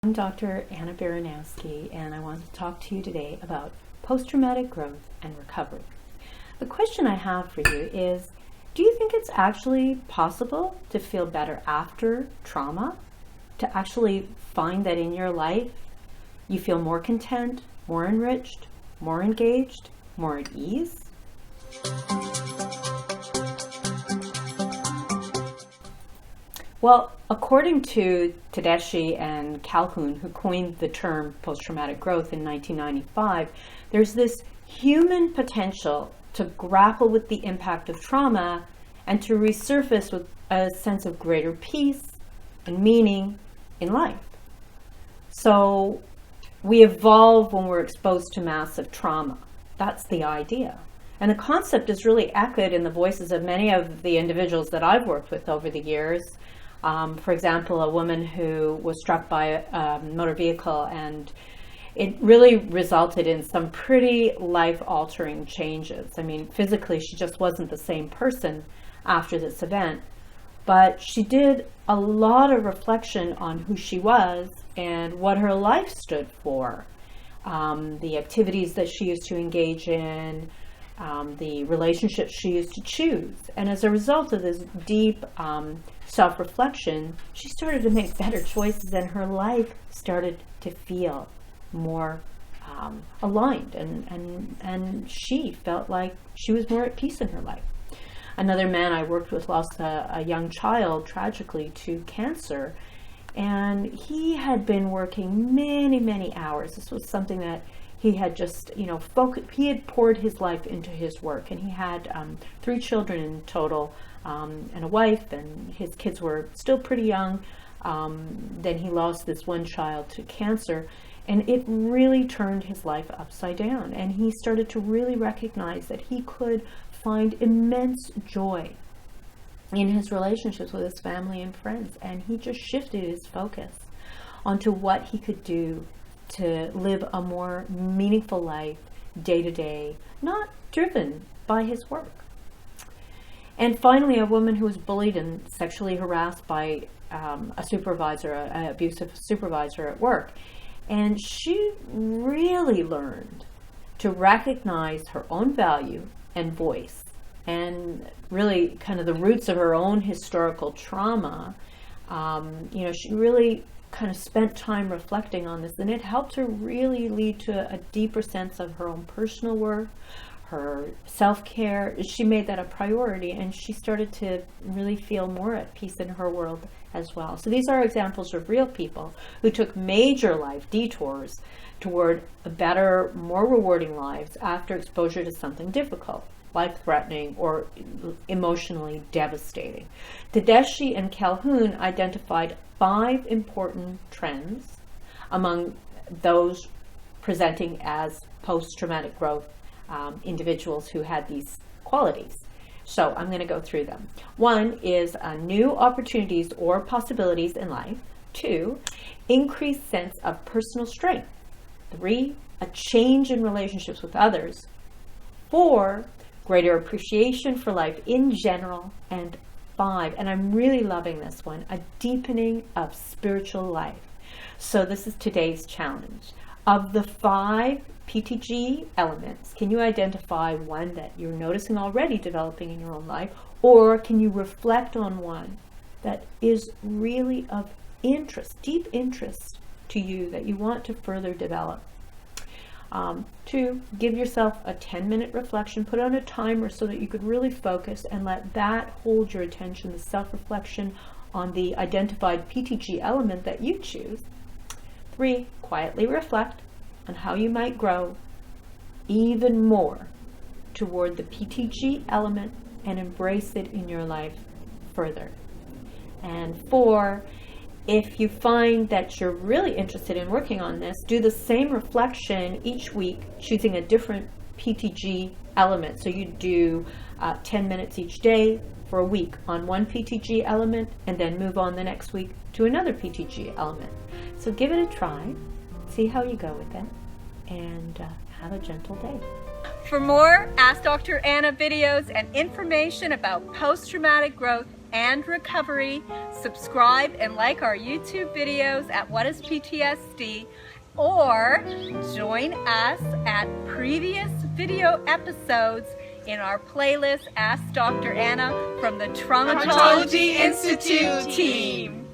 I'm Dr. Anna Baranowski, and I want to talk to you today about post-traumatic growth and recovery. The question I have for you is, do you think it's actually possible to feel better after trauma? To actually find that in your life you feel more content, more enriched, more engaged, more at ease? Well, according to Tedeschi and Calhoun, who coined the term post-traumatic growth in 1995, there's this human potential to grapple with the impact of trauma and to resurface with a sense of greater peace and meaning in life. So we evolve when we're exposed to massive trauma. That's the idea. And the concept is really echoed in the voices of many of the individuals that I've worked with over the years. For example, a woman who was struck by a motor vehicle, and it really resulted in some pretty life-altering changes. I mean, physically, she just wasn't the same person after this event, but she did a lot of reflection on who she was and what her life stood for, the activities that she used to engage in, the relationships she used to choose. And as a result of this deep self-reflection, she started to make better choices, and her life started to feel more aligned, and she felt like she was more at peace in her life. Another man I worked with lost a young child tragically to cancer, and he had been working many hours. This was something that he had just, he had poured his life into his work, and he had 3 children in total, and a wife, and his kids were still pretty young. Then he lost this one child to cancer, and it really turned his life upside down. And he started to really recognize that he could find immense joy in his relationships with his family and friends. And he just shifted his focus onto what he could do to live a more meaningful life day to day, not driven by his work. And finally, a woman who was bullied and sexually harassed by a supervisor, an abusive supervisor at work. And she really learned to recognize her own value and voice, and really kind of the roots of her own historical trauma. She really kind of spent time reflecting on this, and it helped her really lead to a deeper sense of her own personal worth, her self-care. She made that a priority, and she started to really feel more at peace in her world as well. So these are examples of real people who took major life detours toward a better, more rewarding lives after exposure to something difficult, life-threatening, or emotionally devastating. Tedeschi and Calhoun identified 5 important trends among those presenting as post-traumatic growth individuals who had these qualities. So I'm going to go through them. 1 is new opportunities or possibilities in life. 2, increased sense of personal strength. 3, a change in relationships with others. 4, greater appreciation for life in general. And 5, and I'm really loving this one, a deepening of spiritual life. So this is today's challenge. Of the 5 PTG elements, can you identify one that you're noticing already developing in your own life, or can you reflect on one that is really of interest, deep interest to you, that you want to further develop? 2, give yourself a 10-minute reflection. Put on a timer so that you could really focus and let that hold your attention, the self-reflection on the identified PTG element that you choose. 3, quietly reflect on how you might grow even more toward the PTG element and embrace it in your life further. And 4, if you find that you're really interested in working on this, do the same reflection each week, choosing a different PTG element. So you do 10 minutes each day for a week on one PTG element, and then move on the next week to another PTG element. So give it a try, see how you go with it, and have a gentle day. For more Ask Dr. Anna videos and information about post-traumatic growth and recovery. Subscribe and like our YouTube videos at What is PTSD, or join us at previous video episodes in our playlist Ask Dr. Anna from the Traumatology Institute team.